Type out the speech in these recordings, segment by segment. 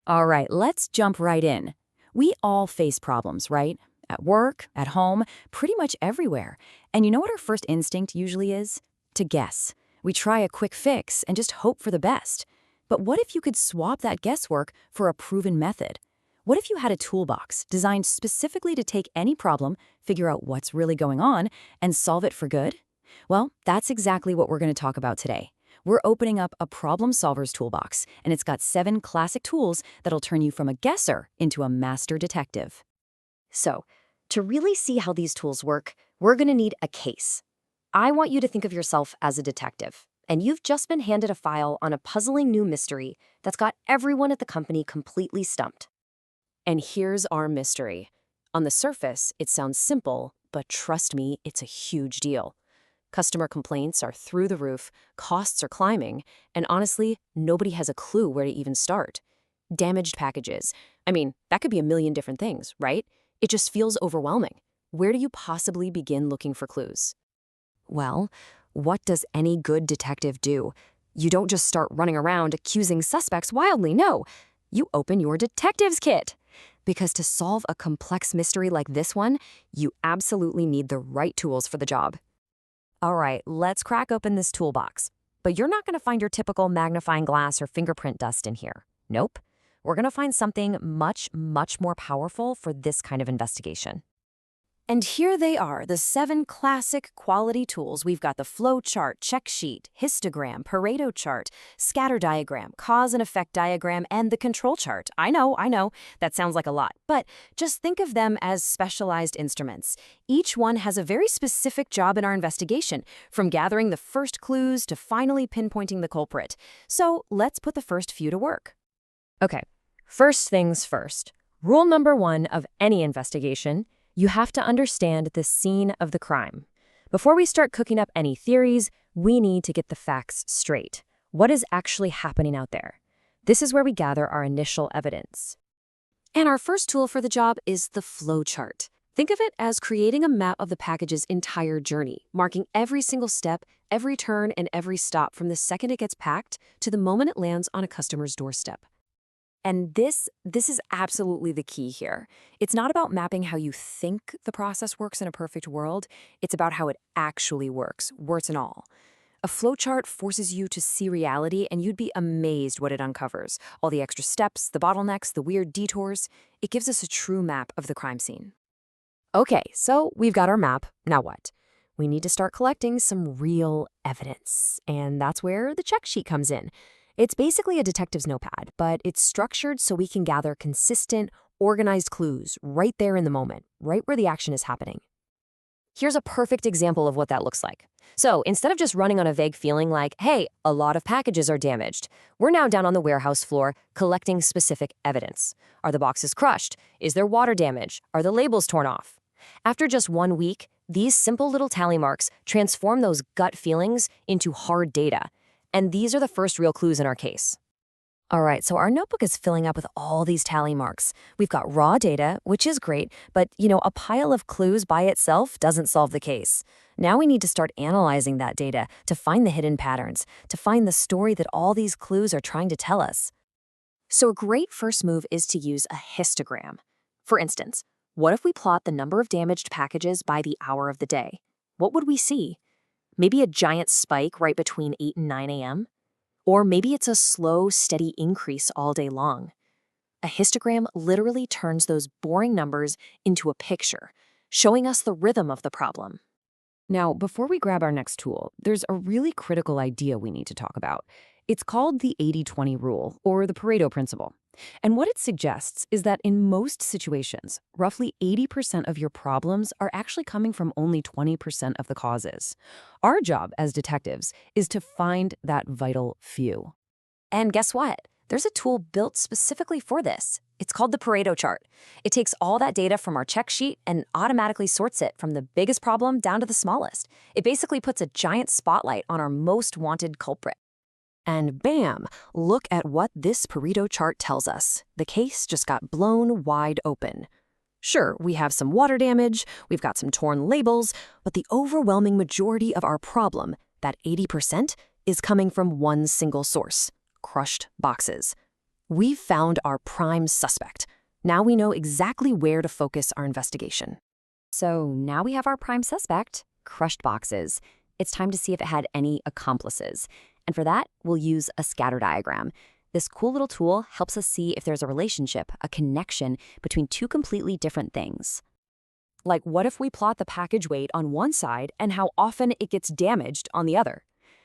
All right, let's jump right in. We all face problems, right? At work, at home, pretty much everywhere. And you know what our first instinct usually is? To guess. We try a quick fix and just hope for the best. But what if you could swap that guesswork for a proven method? What if you had a toolbox designed specifically to take any problem, figure out what's really going on, and solve it for good? Well, that's exactly what we're going to talk about today. We're opening up a problem solver's toolbox, and it's got 7 classic tools that'll turn you from a guesser into a master detective. So, to really see how these tools work, we're going to need a case. I want you to think of yourself as a detective, and you've just been handed a file on a puzzling new mystery that's got everyone at the company completely stumped. And here's our mystery. On the surface, it sounds simple, but trust me, it's a huge deal. Customer complaints are through the roof, costs are climbing, and honestly, nobody has a clue where to even start. Damaged packages. I mean, that could be a million different things, right? It just feels overwhelming. Where do you possibly begin looking for clues? Well, what does any good detective do? You don't just start running around accusing suspects wildly, no. You open your detective's kit. Because to solve a complex mystery like this one, you absolutely need the right tools for the job. All right, let's crack open this toolbox. But you're not going to find your typical magnifying glass or fingerprint dust in here. Nope. We're going to find something much, much more powerful for this kind of investigation. And here they are, the 7 classic quality tools. We've got the flow chart, check sheet, histogram, Pareto chart, scatter diagram, cause and effect diagram, and the control chart. I know, that sounds like a lot, but just think of them as specialized instruments. Each one has a very specific job in our investigation, from gathering the first clues to finally pinpointing the culprit. So let's put the first few to work. Okay, first things first. Rule number 1 of any investigation: you have to understand the scene of the crime. Before we start cooking up any theories, we need to get the facts straight. What is actually happening out there? This is where we gather our initial evidence. And our first tool for the job is the flow chart. Think of it as creating a map of the package's entire journey, marking every single step, every turn, and every stop from the second it gets packed to the moment it lands on a customer's doorstep. And this is absolutely the key here. It's not about mapping how you think the process works in a perfect world. It's about how it actually works, warts and all. A flowchart forces you to see reality, and you'd be amazed what it uncovers. All the extra steps, the bottlenecks, the weird detours. It gives us a true map of the crime scene. Okay, so we've got our map. Now what? We need to start collecting some real evidence. And that's where the check sheet comes in. It's basically a detective's notepad, but it's structured so we can gather consistent, organized clues right there in the moment, right where the action is happening. Here's a perfect example of what that looks like. So instead of just running on a vague feeling like, hey, a lot of packages are damaged, we're now down on the warehouse floor collecting specific evidence. Are the boxes crushed? Is there water damage? Are the labels torn off? After just 1 week, these simple little tally marks transform those gut feelings into hard data. And these are the first real clues in our case. All right, so our notebook is filling up with all these tally marks. We've got raw data, which is great, but a pile of clues by itself doesn't solve the case. Now we need to start analyzing that data to find the hidden patterns, to find the story that all these clues are trying to tell us. So a great first move is to use a histogram. For instance, what if we plot the number of damaged packages by the hour of the day? What would we see? Maybe a giant spike right between 8 and 9 a.m.? Or maybe it's a slow, steady increase all day long. A histogram literally turns those boring numbers into a picture, showing us the rhythm of the problem. Now, before we grab our next tool, there's a really critical idea we need to talk about. It's called the 80-20 rule, or the Pareto principle. And what it suggests is that in most situations, roughly 80% of your problems are actually coming from only 20% of the causes. Our job as detectives is to find that vital few. And guess what? There's a tool built specifically for this. It's called the Pareto chart. It takes all that data from our check sheet and automatically sorts it from the biggest problem down to the smallest. It basically puts a giant spotlight on our most wanted culprit. And bam, look at what this Pareto chart tells us. The case just got blown wide open. Sure, we have some water damage, we've got some torn labels, but the overwhelming majority of our problem, that 80%, is coming from one single source: crushed boxes. We've found our prime suspect. Now we know exactly where to focus our investigation. So now we have our prime suspect, crushed boxes. It's time to see if it had any accomplices. And for that, we'll use a scatter diagram. This cool little tool helps us see if there's a relationship, a connection between two completely different things. Like, what if we plot the package weight on one side and how often it gets damaged on the other?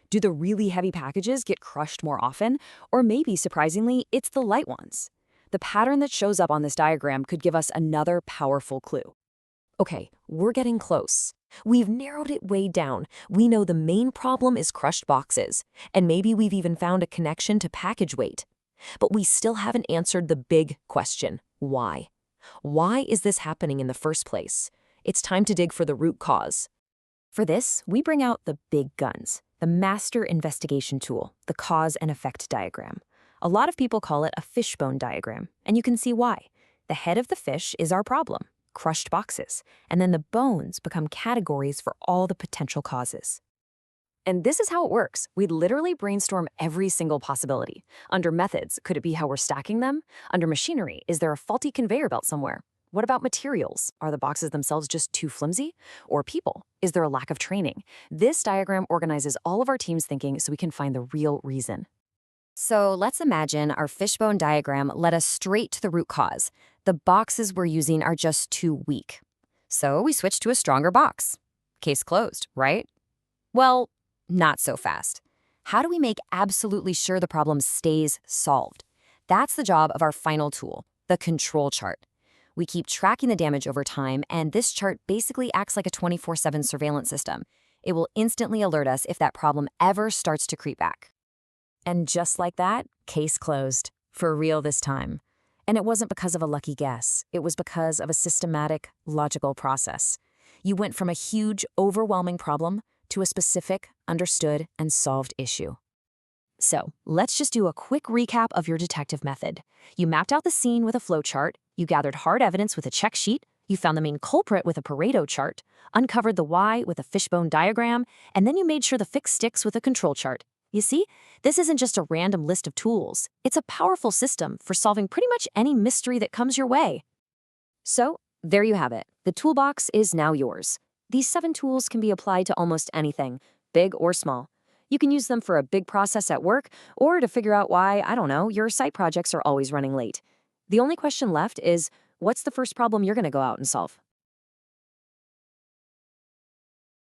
Do the really heavy packages get crushed more often? Or maybe, surprisingly, it's the light ones. The pattern that shows up on this diagram could give us another powerful clue. Okay, we're getting close. We've narrowed it way down. We know the main problem is crushed boxes, and maybe we've even found a connection to package weight. But we still haven't answered the big question: why? Why is this happening in the first place? It's time to dig for the root cause. For this, we bring out the big guns, the master investigation tool, the cause and effect diagram. A lot of people call it a fishbone diagram, and you can see why. The head of the fish is our problem, crushed boxes, and then the bones become categories for all the potential causes. And this is how it works. We literally brainstorm every single possibility. Under methods, could it be how we're stacking them? Under machinery, is there a faulty conveyor belt somewhere? What about materials? Are the boxes themselves just too flimsy? Or people? Is there a lack of training? This diagram organizes all of our team's thinking so we can find the real reason. So let's imagine our fishbone diagram led us straight to the root cause. The boxes we're using are just too weak. So we switch to a stronger box. Case closed, right? Well, not so fast. How do we make absolutely sure the problem stays solved? That's the job of our final tool, the control chart. We keep tracking the damage over time, and this chart basically acts like a 24/7 surveillance system. It will instantly alert us if that problem ever starts to creep back. And just like that, case closed. For real this time. And it wasn't because of a lucky guess. It was because of a systematic, logical process. You went from a huge, overwhelming problem to a specific, understood, and solved issue. So, let's just do a quick recap of your detective method. You mapped out the scene with a flowchart, you gathered hard evidence with a check sheet, you found the main culprit with a Pareto chart, uncovered the why with a fishbone diagram, and then you made sure the fix sticks with a control chart. You see, this isn't just a random list of tools. It's a powerful system for solving pretty much any mystery that comes your way. So, there you have it. The toolbox is now yours. These 7 tools can be applied to almost anything, big or small. You can use them for a big process at work or to figure out why, I don't know, your site projects are always running late. The only question left is, what's the first problem you're going to go out and solve?